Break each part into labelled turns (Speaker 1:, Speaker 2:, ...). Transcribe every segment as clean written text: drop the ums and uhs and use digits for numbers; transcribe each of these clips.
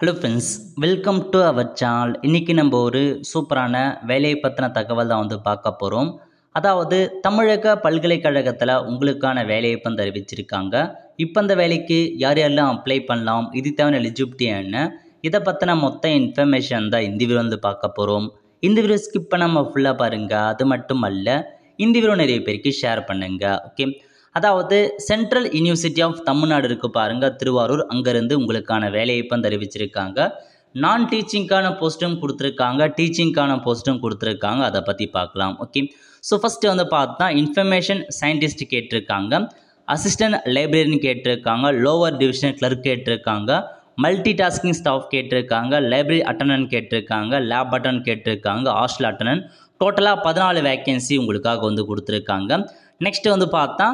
Speaker 1: Hello friends, welcome to our channel. இன்றைக்கி நம்ம ஒரு சூப்பரான வேலையை பற்றின தகவல் தான் பார்க்க போகிறோம். அதாவது தமிழக பல்கலைக்கழகத்தில் உங்களுக்கான வேலையை அறிவிச்சிருக்காங்க. இப்போ அந்த வேலைக்கு யார் யாரெல்லாம் அப்ளை பண்ணலாம், இது தேவையான எலிஜிபிலிட்டி என்ன, இதை பற்றின மொத்த இன்ஃபர்மேஷன் தான் இந்த வீடியோ பார்க்க போகிறோம். இந்த வீடியோ ஸ்கிப் பண்ணாமல் ஃபுல்லாக பாருங்கள். அது மட்டும் அல்ல, இந்த வீடியோ நிறைய பேருக்கு ஷேர் பண்ணுங்கள். ஓகே, அதாவது சென்ட்ரல் யூனிவர்சிட்டி ஆஃப் தமிழ்நாடு இருக்குது பாருங்கள், திருவாரூர். அங்கேருந்து உங்களுக்கான வேலையை அறிவிச்சிருக்காங்க. நான் டீச்சிங்கான போஸ்ட்டும் கொடுத்துருக்காங்க, டீச்சிங்கான போஸ்ட்டும் கொடுத்துருக்காங்க. அதை பற்றி பார்க்கலாம். ஓகே, ஸோ ஃபஸ்ட்டு பார்த்தா இன்ஃபர்மேஷன் சயின்டிஸ்ட் கேட்டிருக்காங்க, அசிஸ்டன்ட் லைப்ரரியன் கேட்டிருக்காங்க, லோவர் டிவிஷன் கிளர்க் கேட்டிருக்காங்க, மல்டி டாஸ்கிங் ஸ்டாஃப் கேட்டிருக்காங்க, லைப்ரரி அட்டண்டன்ட் கேட்டிருக்காங்க, லேப் அட்டண்டன்ட் கேட்டிருக்காங்க, ஹாஸ்டல் அட்டண்டன்ட். டோட்டலாக 14 வேக்கன்சி உங்களுக்காக கொடுத்துருக்காங்க. நெக்ஸ்ட் பார்த்தா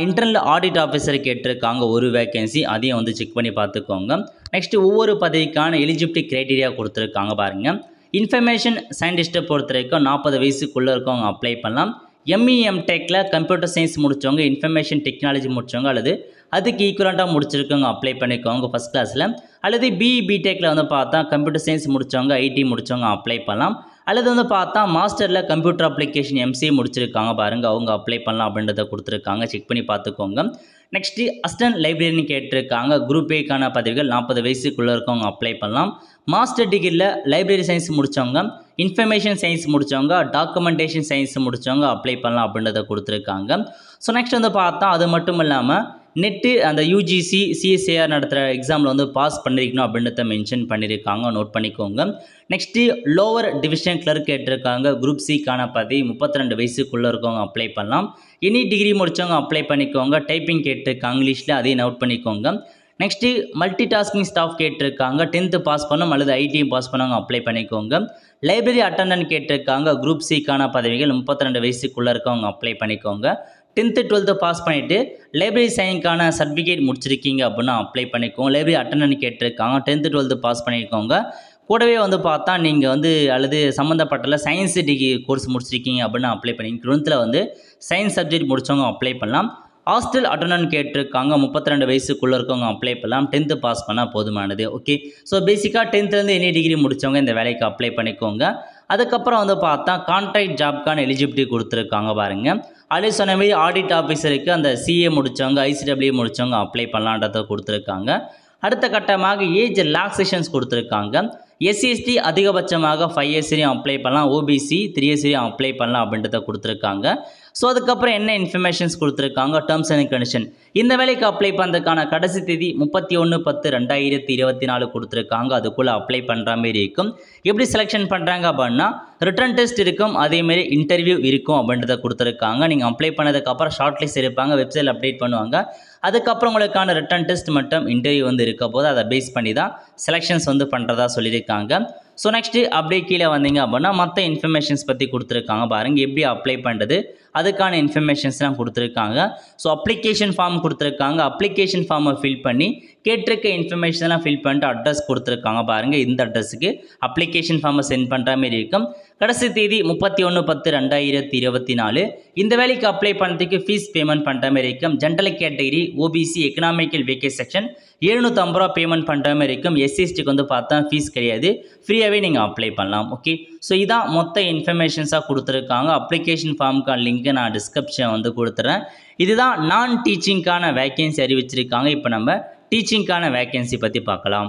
Speaker 1: இன்டர்னல் ஆடிட் ஆஃபீஸர் கேட்டிருக்காங்க, ஒரு வேக்கன்சி. அதையும் செக் பண்ணி பார்த்துக்கோங்க. நெக்ஸ்ட்டு ஒவ்வொரு பதவிக்கான எலிஜிபிலிட்டி க்ரைட்டீரியா கொடுத்துருக்காங்க பாருங்கள். இன்ஃபர்மேஷன் சயின்டிஸ்ட்டை பொறுத்த வரைக்கும் 40 வயசுக்குள்ளே இருக்கவங்க அப்ளை பண்ணலாம். எம்இ எம்டெக்கில் கம்ப்யூட்டர் சயின்ஸ் முடித்தவங்க, இன்ஃபர்மேஷன் டெக்னாலஜி முடித்தவங்க அல்லது அதுக்கு ஈக்குவலண்ட்டாக முடிச்சிருக்கவங்க அப்ளை பண்ணிக்கோங்க ஃபஸ்ட் கிளாஸில். அல்லது பிஇ பிடெக்கில் பார்த்தா கம்ப்யூட்டர் சயின்ஸ் முடித்தவங்க, ஐடி முடித்தவங்க அப்ளை பண்ணலாம். அல்லது பார்த்தா மாஸ்டரில் கம்ப்யூட்டர் அப்ளிகேஷன் எம்சிஏ முடிச்சிருக்காங்க பாருங்கள், அவங்க அப்ளை பண்ணலாம் அப்படின்றத கொடுத்துருக்காங்க. செக் பண்ணி பார்த்துக்கோங்க. நெக்ஸ்ட்டு அசிஸ்டன்ட் லைப்ரரியன் கேட்டிருக்காங்க, குரூப் ஏக்கான பதவிகள். 40 வயசுக்குள்ளே இருக்கவங்க அப்ளை பண்ணலாம். மாஸ்டர் டிகிரியில் லைப்ரரி சயின்ஸ் முடித்தவங்க, இன்ஃபர்மேஷன் சயின்ஸ் முடித்தவங்க, டாக்குமெண்டேஷன் சயின்ஸ் முடித்தவங்க அப்ளை பண்ணலாம் அப்படின்றத கொடுத்துருக்காங்க. ஸோ நெக்ஸ்ட் பார்த்தா அது மட்டும் இல்லாமல் நெட்டு அந்த யூஜிசி சிஎஸ்ஏஆர் நடத்துகிற எக்ஸாமில் பாஸ் பண்ணியிருக்கணும் அப்படின்றத மென்ஷன் பண்ணியிருக்காங்க, நோட் பண்ணிக்கோங்க. நெக்ஸ்ட்டு லோவர் டிவிஷன் கிளர்க் கேட்டிருக்காங்க, குரூப் சிக்கான பதவி. 32 வயசுக்குள்ளே இருக்கவங்க அப்ளை பண்ணலாம். எனி டிகிரி முடித்தவங்க அப்ளை பண்ணிக்கோங்க. டைப்பிங் கேட்டிருக்காங்க இங்கிலீஷில், அதையும் நோட் பண்ணிக்கோங்க. நெக்ஸ்ட்டு மல்டி டாஸ்கிங் ஸ்டாஃப் கேட்டிருக்காங்க, 10th பாஸ் பண்ணோம் அல்லது ஐடியும் பாஸ் பண்ணவங்க அப்ளை பண்ணிக்கோங்க. லைப்ரரி அட்டண்டன்ட் கேட்டிருக்காங்க, குரூப் சிக்கான பதவிகள். 32 வயசுக்குள்ளே இருக்கவங்க அப்ளை பண்ணிக்கோங்க. 10th 12th பாஸ் பண்ணிவிட்டு லைப்ரரி சயின்ஸ்க்கான சர்டிஃபிகேட் முடிச்சிருக்கீங்க அப்படின்னா அப்ளை பண்ணிக்கோங்க. லைப்ரரி அட்டண்டன்ட் கேட்டிருக்காங்க, 10th 12th பாஸ் பண்ணிக்கோங்க. கூடவே பார்த்தா நீங்கள் அல்லது சம்மந்தப்பட்ட சயின்ஸ் டிகிரி கோர்ஸ் முடிச்சிருக்கீங்க அப்படின்னா அப்ளை பண்ணி 12th சயின்ஸ் சப்ஜெக்ட் முடித்தவங்க அப்ளை பண்ணலாம். ஹாஸ்டல் அட்டண்டன்ட் கேட்டிருக்காங்க, 32 வயசுக்குள்ளே இருக்கவங்க அப்ளை பண்ணலாம். 10th பாஸ் பண்ணால் போதுமானது. ஓகே, ஸோ பேசிக்காக 10th எனி டிகிரி முடித்தவங்க இந்த வேலைக்கு அப்ளை பண்ணிக்கோங்க. அதுக்கப்புறம் பார்த்தா கான்ட்ராக்ட் ஜாப்க்கான எலிஜிபிலிட்டி கொடுத்துருக்காங்க பாருங்கள். அதே சொன்ன மாதிரி ஆடிட் ஆஃபீஸருக்கு அந்த சிஏ முடித்தவங்க, ஐசிடபிள்யூ முடித்தவங்க அப்ளை பண்ணலான்றதை கொடுத்துருக்காங்க. அடுத்த கட்டமாக ஏஜ் ரிலாக்ஸேஷன்ஸ் கொடுத்துருக்காங்க. எஸ்சிஎஸ்டி அதிகபட்சமாக 5 years வரையும் அப்ளை பண்ணலாம், ஓபிசி 3 years வரையும் அப்ளை பண்ணலாம் அப்படின்றத கொடுத்துருக்காங்க. ஸோ அதுக்கப்புறம் என்ன இன்ஃபர்மேஷன்ஸ் கொடுத்துருக்காங்க, டேர்ம்ஸ் அண்ட் கண்டிஷன். இந்த வேலைக்கு அப்ளை பண்ணுறதுக்கான கடைசி தேதி 31/10/2024 கொடுத்துருக்காங்க. அதுக்குள்ளே அப்ளை பண்ணுற மாரி இருக்கும். எப்படி செலெக்ஷன் பண்ணுறாங்க அப்படின்னா ரிட்டன் டெஸ்ட் இருக்கும், அதேமாரி இன்டர்வியூ இருக்கும் அப்படின்றத கொடுத்துருக்காங்க. நீங்கள் அப்ளை பண்ணதுக்கப்புறம் ஷார்ட் லிஸ்ட் இருப்பாங்க, வெப்சைட்டில் அப்டேட் பண்ணுவாங்க. அதுக்கப்புறம் உங்களுக்கான ரிட்டன் டெஸ்ட் மற்றும் இன்டர்வியூ இருக்க போது அதை பேஸ் பண்ணி தான் செலெக்ஷன்ஸ் பண்ணுறதா சொல்லியிருக்காங்க. ஸோ நெக்ஸ்ட்டு அப்படியே கீழே வந்தீங்க அப்படின்னா மற்ற இன்ஃபர்மேஷன்ஸ் பற்றி கொடுத்துருக்காங்க பாருங்கள். எப்படி அப்ளை பண்ணுறது அதுக்கான இன்ஃபர்மேஷன்ஸ்லாம் கொடுத்துருக்காங்க. ஸோ அப்ளிகேஷன் ஃபார்ம் கொடுத்துருக்காங்க. அப்ளிகேஷன் ஃபார்மை ஃபில் பண்ணி கேட்டிருக்க இன்ஃபர்மேஷன்லாம் ஃபில் பண்ணிட்டு அட்ரஸ் கொடுத்துருக்காங்க பாருங்கள். இந்த அட்ரஸுக்கு அப்ளிகேஷன் ஃபார்மை சென்ட் பண்ணுற மாதிரி இருக்கும். கடைசி தேதி 31/10/2024. இந்த வேலைக்கு அப்ளை பண்ணுறதுக்கு ஃபீஸ் பேமெண்ட் பண்ணுற மாதிரி இருக்கும். General category, OBC, economical weaker section 750 ரூபா பேமெண்ட் பண்ணுற மாதிரி இருக்கும். எஸ்சிஎஸ்டிக்கு பார்த்தா ஃபீஸ் கிடையாது, ஃப்ரீயாகவே நீங்கள் அப்ளை பண்ணலாம். ஓகே, ஸோ இதான் மொத்த இன்ஃபர்மேஷன்ஸாக கொடுத்துருக்காங்க. அப்ளிகேஷன் ஃபார்முக்கான லிங்க்கை நான் டிஸ்கிரிப்ஷன் கொடுத்துறேன். இதுதான் நான் டீச்சிங்க்கான வேக்கன்சி அறிவிச்சிருக்காங்க. இப்போ நம்ம டீச்சிங்க்கான வேக்கன்சி பற்றி பார்க்கலாம்.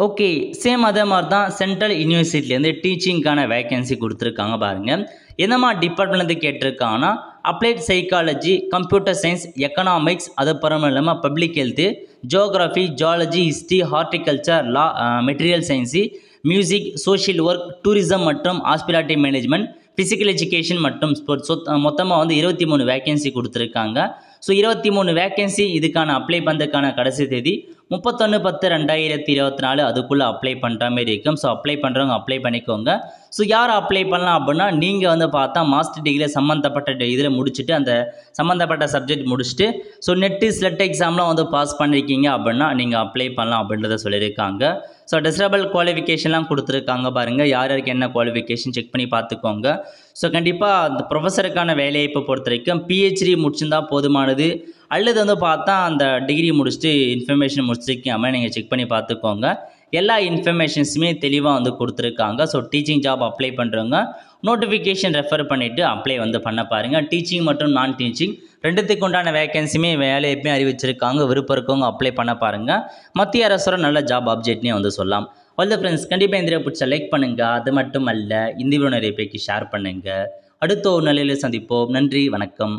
Speaker 1: ஓகே, சேம் அதே மாதிரி தான் சென்ட்ரல் யூனிவர்சிட்டிலேருந்து டீச்சிங்க்கான வேக்கன்சி கொடுத்துருக்காங்க பாருங்கள். எந்த மாதிரி டிபார்ட்மெண்ட்லேருந்து கேட்டிருக்காங்கன்னா applied psychology, computer science, economics, அதுக்கப்புறம் இல்லாமல் public health, geography, geology, history, horticulture, law, material science, music, social work, tourism மற்றும் ஹாஸ்பிட்டாலிட்டி மேனேஜ்மெண்ட், ஃபிசிக்கல் எஜுகேஷன் மற்றும் ஸ்போர்ட்ஸ். மொத்தமாக 23 வேக்கன்சி கொடுத்துருக்காங்க. So 23 vacancy. இதுக்கான அப்ளை பண்ணுறதுக்கான கடைசி தேதி 31/10/2024. அதுக்குள்ளே அப்ளை பண்ணுற மாதிரி இருக்கும். ஸோ அப்ளை பண்ணுறவங்க அப்ளை பண்ணிக்கோங்க. ஸோ யார் அப்ளை பண்ணலாம் அப்படின்னா நீங்கள் பார்த்தா மாஸ்டர் டிகிரியில் சம்மந்தப்பட்ட இதில் முடிச்சுட்டு அந்த சம்மந்தப்பட்ட சப்ஜெக்ட் முடிச்சுட்டு ஸோ நெட்டு ஸ்லெட் எக்ஸாம்லாம் பாஸ் பண்ணியிருக்கீங்க அப்படின்னா நீங்கள் அப்ளை பண்ணலாம் அப்படின்றத சொல்லியிருக்காங்க. ஸோ டிசரபிள் குவாலிஃபிகேஷன்லாம் கொடுத்துருக்காங்க பாருங்கள். யார் யாருக்கு என்ன குவாலிஃபிகேஷன் செக் பண்ணி பார்த்துக்கோங்க. ஸோ கண்டிப்பாக அந்த ப்ரொஃபஸருக்கான வேலையை இப்போ பொறுத்த வரைக்கும் பிஹெச்டி முடிச்சிருந்தால் போதுமானது. அல்லது வந்து பார்த்தா அந்த டிகிரி முடிச்சுட்டு இன்ஃபர்மேஷன் முடிச்சிருக்காம நீங்கள் செக் பண்ணி பார்த்துக்கோங்க. எல்லா இன்ஃபர்மேஷன்ஸுமே தெளிவாக வந்து கொடுத்துருக்காங்க. ஸோ டீச்சிங் ஜாப் அப்ளை பண்ணுறவங்க நோட்டிஃபிகேஷன் ரெஃபர் பண்ணிவிட்டு அப்ளை வந்து பண்ண பாருங்கள். டீச்சிங் மற்றும் நான் டீச்சிங் ரெண்டுத்துக்கு உண்டான வேகன்சியுமே வேலையுமே அறிவிச்சிருக்காங்க. விருப்பம் இருக்கவங்க அப்ளை பண்ண பாருங்கள். மத்திய அரசோட நல்ல ஜாப் ஆப்ஜெக்ட்னே வந்து சொல்லலாம். ஆல் ஃப்ரெண்ட்ஸ், கண்டிப்பாக இந்த வீடியோ பிடிச்சா லைக் பண்ணுங்கள். அது மட்டும் அல்ல, இந்த வீடியோ நிறைய பேருக்கு ஷேர் பண்ணுங்கள். அடுத்த ஒரு நிலையில் சந்திப்போம். நன்றி, வணக்கம்.